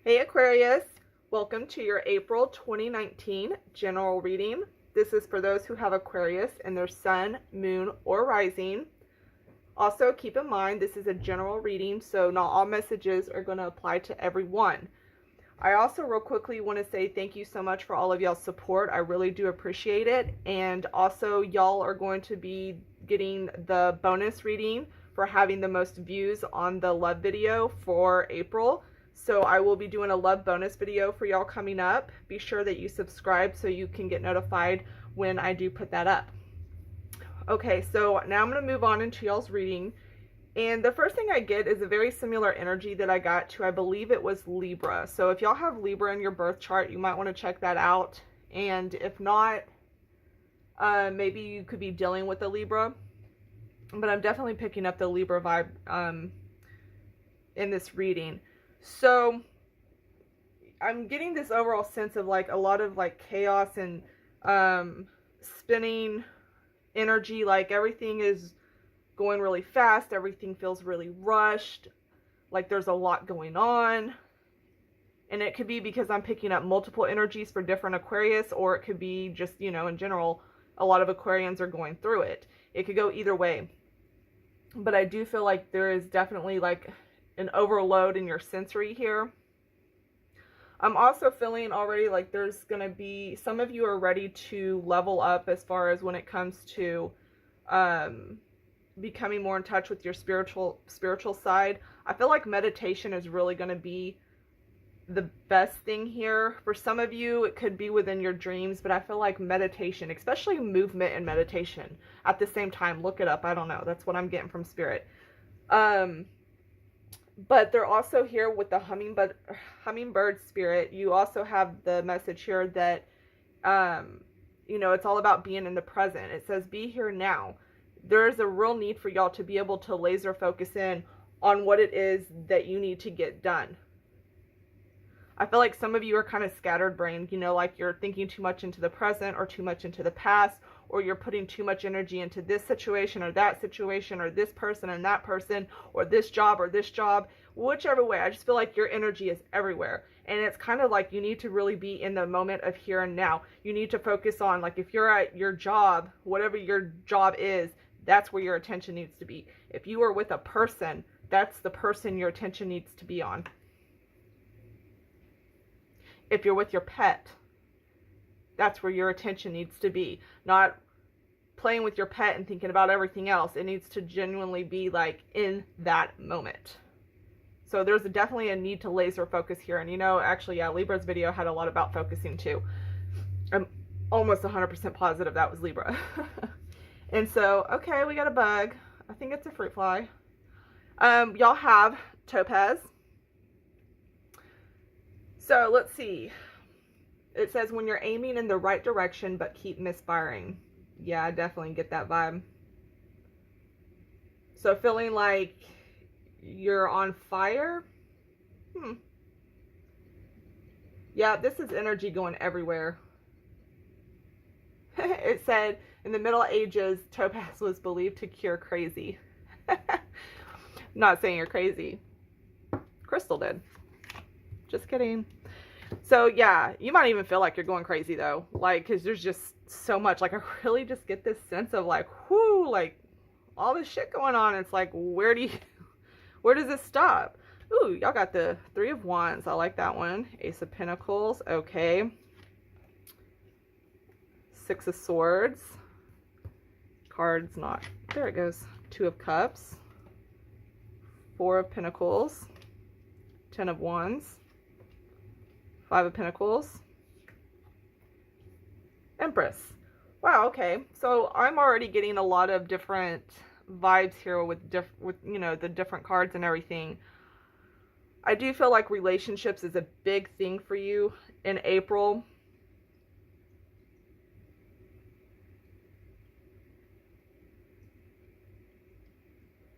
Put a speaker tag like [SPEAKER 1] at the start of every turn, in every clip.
[SPEAKER 1] Hey Aquarius, welcome to your April 2019 general reading. This is for those who have Aquarius in their sun, moon, or rising. Also, keep in mind this is a general reading, so not all messages are going to apply to everyone. I also real quickly want to say thank you so much for all of y'all's support. I really do appreciate it. And also, y'all are going to be getting the bonus reading for having the most views on the love video for April. So I will be doing a love bonus video for y'all coming up. Be sure that you subscribe so you can get notified when I do put that up. Okay, so now I'm going to move on into y'all's reading. And the first thing I get is a very similar energy that I got to, I believe it was Libra. So if y'all have Libra in your birth chart, you might want to check that out. And if not, maybe you could be dealing with a Libra. But I'm definitely picking up the Libra vibe in this reading. So I'm getting this overall sense of like a lot of like chaos and spinning energy. Like everything is going really fast. Everything feels really rushed. Like there's a lot going on. And it could be because I'm picking up multiple energies for different Aquarius, or it could be just, you know, in general, a lot of Aquarians are going through it. It could go either way. But I do feel like there is definitely like an overload in your sensory here. I'm also feeling already like there's going to be, some of you are ready to level up as far as when it comes to becoming more in touch with your spiritual side. I feel like meditation is really going to be the best thing here. For some of you, it could be within your dreams, but I feel like meditation, especially movement and meditation at the same time, look it up. I don't know. That's what I'm getting from spirit. But they're also here with the hummingbird spirit. You also have the message here that, you know, it's all about being in the present. It says, be here now. There is a real need for y'all to be able to laser focus in on what it is that you need to get done. I feel like some of you are kind of scattered brained, you know, like you're thinking too much into the present or too much into the past, or you're putting too much energy into this situation or that situation or this person and that person or this job, whichever way. I just feel like your energy is everywhere. And it's kind of like you need to really be in the moment of here and now. You need to focus on, like, if you're at your job, whatever your job is, that's where your attention needs to be. If you are with a person, that's the person your attention needs to be on. If you're with your pet, that's where your attention needs to be. Not playing with your pet and thinking about everything else. It needs to genuinely be like in that moment. So there's definitely a need to laser focus here. And you know, actually, yeah, Libra's video had a lot about focusing too. I'm almost 100% positive that was Libra. And so, okay, we got a bug. I think it's a fruit fly. Y'all have topaz. So let's see. It says when you're aiming in the right direction, but keep misfiring. Yeah, I definitely get that vibe. So feeling like you're on fire. Yeah, this is energy going everywhere. It said in the Middle Ages, topaz was believed to cure crazy. Not saying you're crazy. Crystal did. Just kidding. So yeah, you might even feel like you're going crazy though. Like, cause there's just so much. Like, I really just get this sense of like, whoo, like all this shit going on. It's like, where does this stop? Ooh, y'all got the Three of Wands. I like that one. Ace of Pentacles. Okay. Six of Swords. Cards not. There it goes. Two of Cups. Four of Pentacles. 10 of Wands. Five of Pentacles. Empress. Wow, okay. So I'm already getting a lot of different vibes here with you know, the different cards and everything. I do feel like relationships is a big thing for you in April.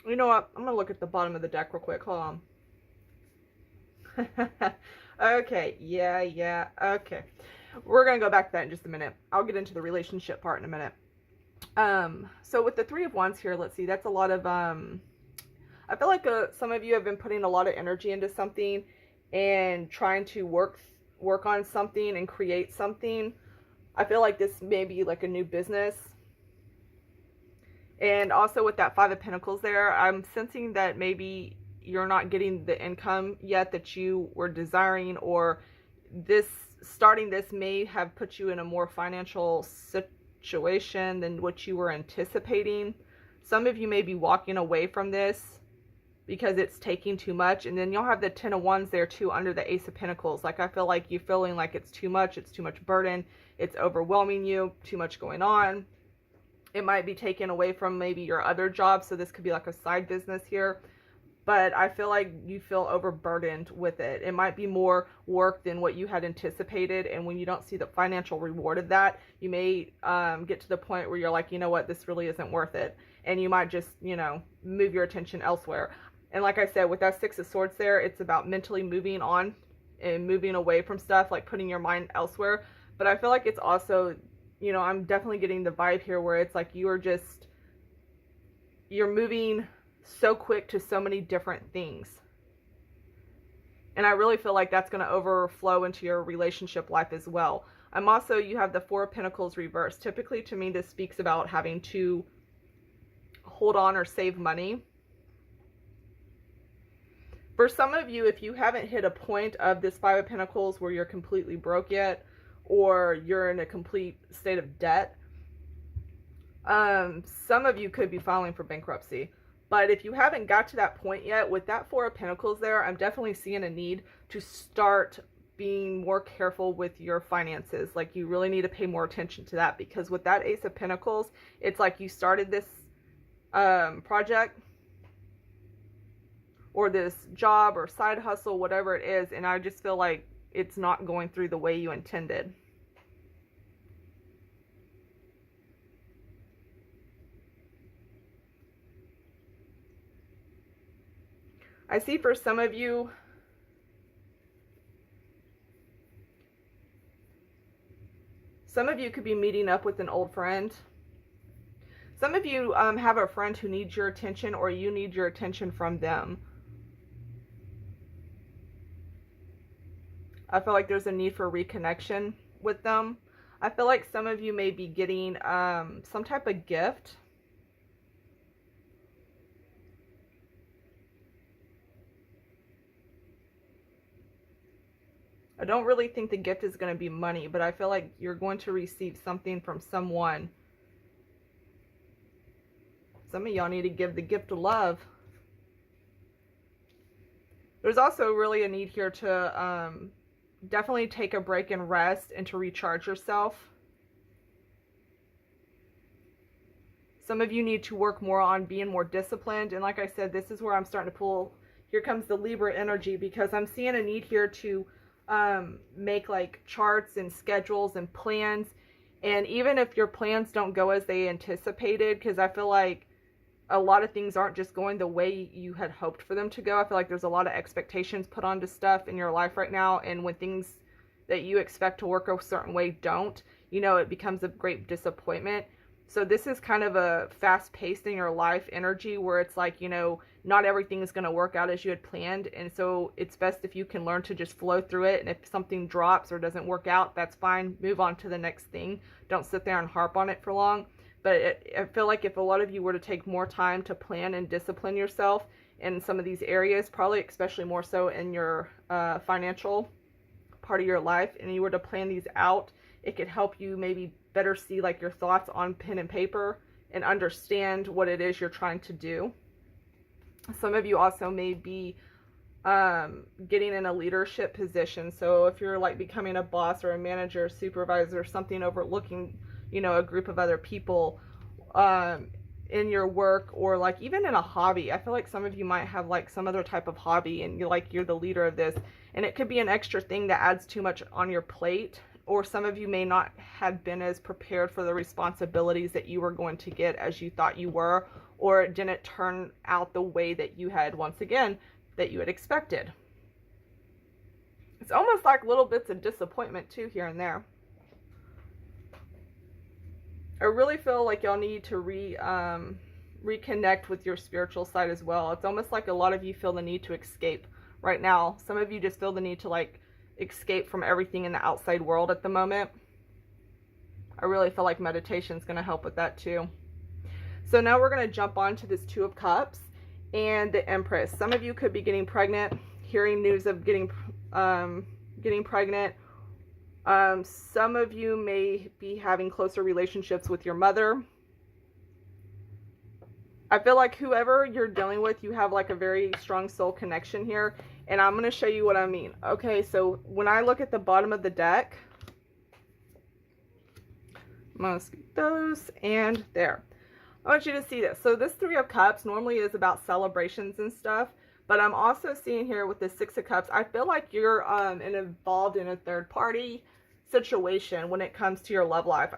[SPEAKER 1] You know what? I'm going to look at the bottom of the deck real quick. Hold on. Okay, yeah, okay. We're going to go back to that in just a minute. I'll get into the relationship part in a minute. So with the Three of Wands here, let's see, that's a lot of, I feel like some of you have been putting a lot of energy into something, and trying to work on something and create something. I feel like this may be like a new business. And also with that Five of Pentacles there, I'm sensing that maybe you're not getting the income yet that you were desiring, or starting this may have put you in a more financial situation than what you were anticipating. Some of you may be walking away from this because it's taking too much. And then you'll have the Ten of Wands there too under the Ace of Pentacles. Like, I feel like you're feeling like it's too much burden, it's overwhelming you, too much going on. It might be taken away from maybe your other job, so this could be like a side business here. But I feel like you feel overburdened with it. It might be more work than what you had anticipated, and when you don't see the financial reward of that, you may get to the point where you're like, you know what, this really isn't worth it. And you might just, move your attention elsewhere. And like I said, with that Six of Swords there, it's about mentally moving on and moving away from stuff, like putting your mind elsewhere. But I feel like it's also, I'm definitely getting the vibe here where it's like you're moving so quick to so many different things. And I really feel like that's going to overflow into your relationship life as well. You have the Four of Pentacles reversed. Typically, to me, this speaks about having to hold on or save money. For some of you, if you haven't hit a point of this Five of Pentacles where you're completely broke yet, or you're in a complete state of debt, some of you could be filing for bankruptcy. But if you haven't got to that point yet, with that Four of Pentacles there, I'm definitely seeing a need to start being more careful with your finances. Like, you really need to pay more attention to that, because with that Ace of Pentacles, it's like you started this project or this job or side hustle, whatever it is, and I just feel like it's not going through the way you intended. I see for some of you, could be meeting up with an old friend. Some of you have a friend who needs your attention, or you need your attention from them. I feel like there's a need for reconnection with them. I feel like some of you may be getting some type of gift. I don't really think the gift is going to be money, but I feel like you're going to receive something from someone. Some of y'all need to give the gift of love. There's also really a need here to definitely take a break and rest and to recharge yourself. Some of you need to work more on being more disciplined. And like I said, this is where I'm starting to pull. Here comes the Libra energy, because I'm seeing a need here to make like charts and schedules and plans. And even if your plans don't go as they anticipated, because I feel like a lot of things aren't just going the way you had hoped for them to go. I feel like there's a lot of expectations put onto stuff in your life right now, and when things that you expect to work a certain way don't, it becomes a great disappointment. So this is kind of a fast-paced in your life energy where it's like, not everything is going to work out as you had planned. And so it's best if you can learn to just flow through it. And if something drops or doesn't work out, that's fine. Move on to the next thing. Don't sit there and harp on it for long. But I feel like if a lot of you were to take more time to plan and discipline yourself in some of these areas, probably especially more so in your financial part of your life, and you were to plan these out, it could help you maybe better see like your thoughts on pen and paper and understand what it is you're trying to do. Some of you also may be getting in a leadership position. So if you're like becoming a boss or a manager, supervisor, something overlooking, a group of other people in your work, or like even in a hobby. I feel like some of you might have like some other type of hobby and you're the leader of this, and it could be an extra thing that adds too much on your plate. Or some of you may not have been as prepared for the responsibilities that you were going to get as you thought you were, or it didn't turn out the way that you had, once again, that you had expected. It's almost like little bits of disappointment too here and there. I really feel like y'all need to reconnect with your spiritual side as well. It's almost like a lot of you feel the need to escape right now. Some of you just feel the need to like escape from everything in the outside world at the moment. I really feel like meditation is going to help with that too. So now we're going to jump on to this Two of Cups and the Empress. Some of you could be getting pregnant, hearing news of getting pregnant. Some of you may be having closer relationships with your mother. I feel like whoever you're dealing with, you have like a very strong soul connection here. And I'm going to show you what I mean. Okay, so when I look at the bottom of the deck, I'm going to scoop those, and there. I want you to see this. So this Three of Cups normally is about celebrations and stuff, but I'm also seeing here with the Six of Cups, I feel like you're involved in a third party situation when it comes to your love life.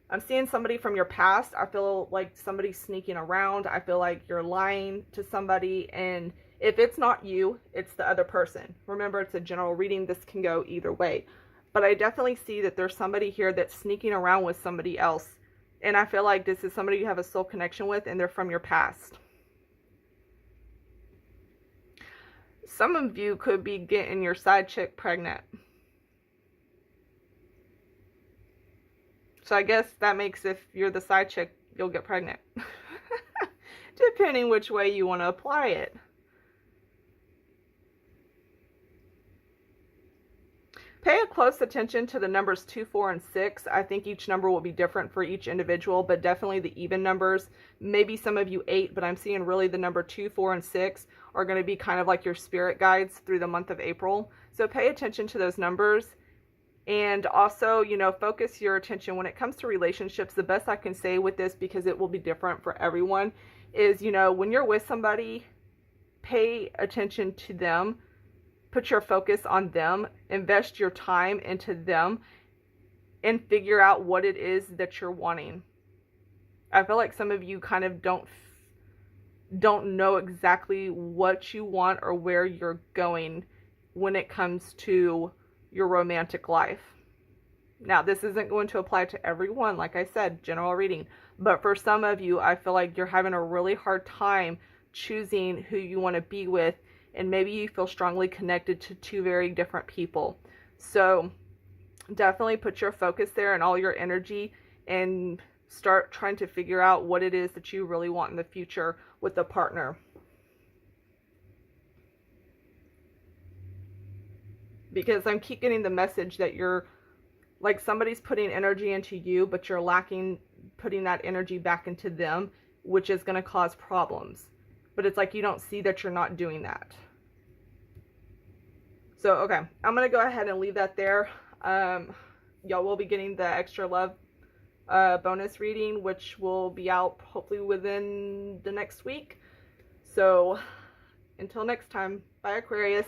[SPEAKER 1] I'm seeing somebody from your past. I feel like somebody's sneaking around. I feel like you're lying to somebody, and if it's not you, it's the other person. Remember, it's a general reading. This can go either way. But I definitely see that there's somebody here that's sneaking around with somebody else. And I feel like this is somebody you have a soul connection with, and they're from your past. Some of you could be getting your side chick pregnant. So I guess that makes, if you're the side chick, you'll get pregnant. Depending which way you want to apply it. Pay a close attention to the numbers 2, 4, and 6. I think each number will be different for each individual, but definitely the even numbers. Maybe some of you 8, but I'm seeing really the number 2, 4, and 6 are going to be kind of like your spirit guides through the month of April. So pay attention to those numbers. And also, you know, focus your attention when it comes to relationships. The best I can say with this, because it will be different for everyone, is, you know, when you're with somebody, pay attention to them. Put your focus on them, invest your time into them, and figure out what it is that you're wanting. I feel like some of you kind of don't know exactly what you want or where you're going when it comes to your romantic life. Now, this isn't going to apply to everyone, like I said, general reading. But for some of you, I feel like you're having a really hard time choosing who you want to be with. And maybe you feel strongly connected to two very different people. So definitely put your focus there and all your energy, and start trying to figure out what it is that you really want in the future with a partner. Because I keep getting the message that you're like somebody's putting energy into you, but you're lacking putting that energy back into them, which is going to cause problems. But it's like you don't see that you're not doing that. So, okay, I'm going to go ahead and leave that there. Y'all will be getting the extra love bonus reading, which will be out hopefully within the next week. So, until next time, bye Aquarius.